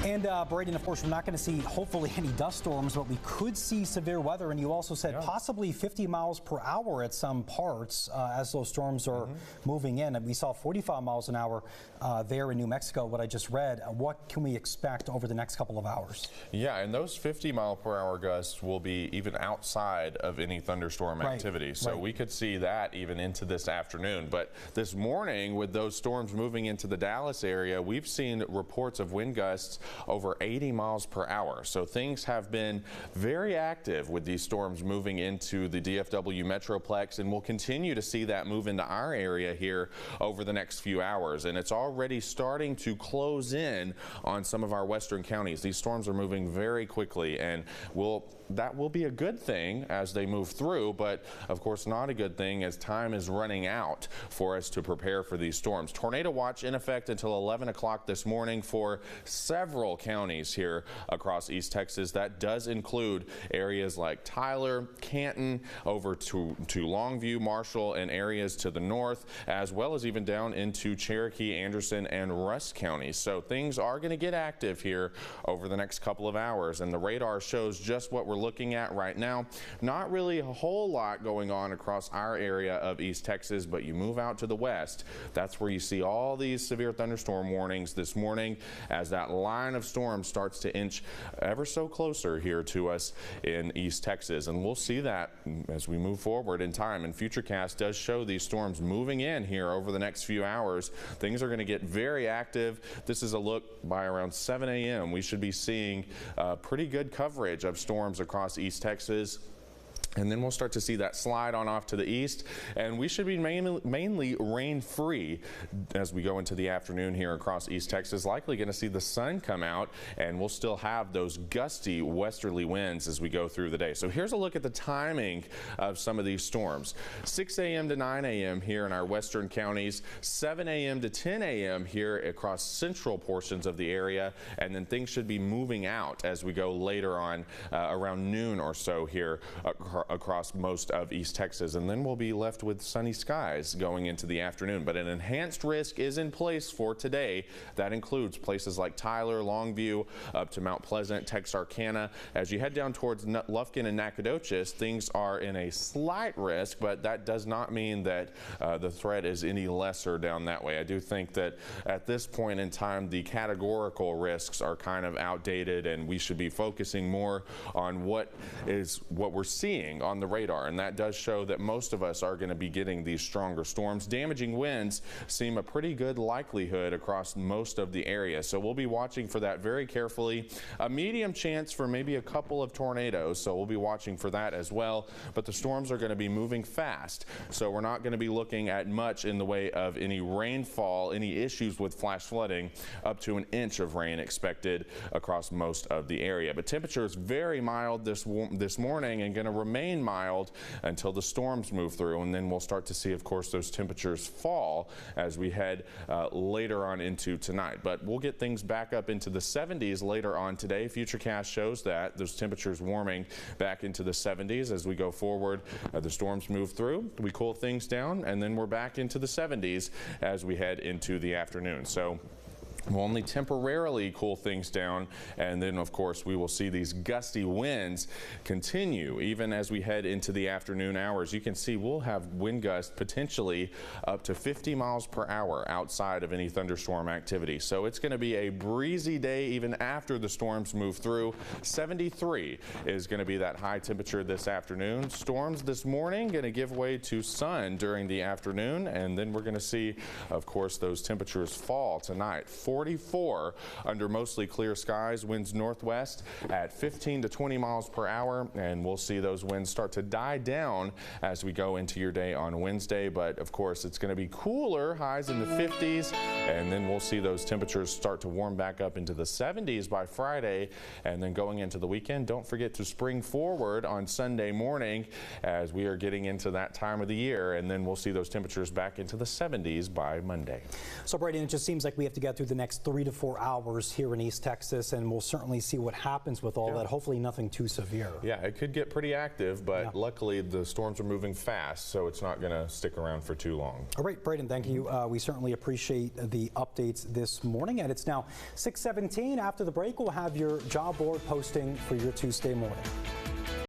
And Braden, of course, we're not going to see, hopefully, any dust storms, but we could see severe weather. And you also said possibly 50 miles per hour at some parts as those storms are moving in. And we saw 45 miles an hour there in New Mexico, what I just read. What can we expect over the next couple of hours? Yeah, and those 50-mile-per-hour gusts will be even outside of any thunderstorm activity. So we could see that even into this afternoon. But this morning, with those storms moving into the Dallas area, we've seen reports of wind gusts over 80 miles per hour. So things have been very active with these storms moving into the DFW Metroplex, and we'll continue to see that move into our area here over the next few hours. And it's already starting to close in on some of our western counties. These storms are moving very quickly, and that will be a good thing as they move through, but of course not a good thing as time is running out for us to prepare for these storms. Tornado watch in effect until 11 o'clock this morning for several counties here across East Texas. That does include areas like Tyler, Canton, over to Longview, Marshall, and areas to the north, as well as even down into Cherokee, Anderson, and Rusk counties. So things are going to get active here over the next couple of hours, and the radar shows just what we're looking at right now. Not really a whole lot going on across our area of East Texas, but you move out to the west, that's where you see all these severe thunderstorm warnings this morning as that line of storms starts to inch ever so closer here to us in East Texas. And we'll see that as we move forward in time. And Futurecast does show these storms moving in here over the next few hours. Things are going to get very active. This is a look by around 7 a.m. We should be seeing pretty good coverage of storms across East Texas. And then we'll start to see that slide on off to the east, and we should be mainly rain-free as we go into the afternoon here across East Texas. Likely going to see the sun come out, and we'll still have those gusty westerly winds as we go through the day. So here's a look at the timing of some of these storms. 6 a.m. to 9 a.m. here in our western counties, 7 a.m. to 10 a.m. here across central portions of the area, and then things should be moving out as we go later on around noon or so here across most of East Texas, and then we'll be left with sunny skies going into the afternoon. But an enhanced risk is in place for today. That includes places like Tyler, Longview, up to Mount Pleasant, Texarkana. As you head down towards Lufkin and Nacogdoches, things are in a slight risk, but that does not mean that the threat is any lesser down that way. I do think that at this point in time, the categorical risks are kind of outdated, and we should be focusing more on what we're seeing on the radar, and that does show that most of us are going to be getting these stronger storms. Damaging winds seem a pretty good likelihood across most of the area, so we'll be watching for that very carefully. A medium chance for maybe a couple of tornadoes, so we'll be watching for that as well, but the storms are going to be moving fast, so we're not going to be looking at much in the way of any rainfall, any issues with flash flooding. Up to an inch of rain expected across most of the area, but temperatures very mild this morning and going to remain mild until the storms move through, and then we'll start to see, of course, those temperatures fall as we head later on into tonight. But we'll get things back up into the 70s later on today. Futurecast shows that those temperatures warming back into the 70s as we go forward. The storms move through, we cool things down, and then we're back into the 70s as we head into the afternoon. So we'll only temporarily cool things down, and then of course we will see these gusty winds continue even as we head into the afternoon hours. You can see we'll have wind gusts potentially up to 50 miles per hour outside of any thunderstorm activity. So it's going to be a breezy day even after the storms move through. 73 is going to be that high temperature this afternoon. Storms this morning going to give way to sun during the afternoon, and then we're going to see, of course, those temperatures fall tonight. 44 under mostly clear skies, winds northwest at 15 to 20 miles per hour, and we'll see those winds start to die down as we go into your day on Wednesday. But of course it's going to be cooler, highs in the 50s, and then we'll see those temperatures start to warm back up into the 70s by Friday. And then going into the weekend, don't forget to spring forward on Sunday morning as we are getting into that time of the year, and then we'll see those temperatures back into the 70s by Monday. So Brady, it just seems like we have to get through the next next 3 to 4 hours here in East Texas, and we'll certainly see what happens with all that. Hopefully nothing too severe. Yeah, it could get pretty active, but luckily the storms are moving fast, so it's not going to stick around for too long. All right, Braden, thank you. We certainly appreciate the updates this morning, and it's now 6:17. After the break, we'll have your job board posting for your Tuesday morning.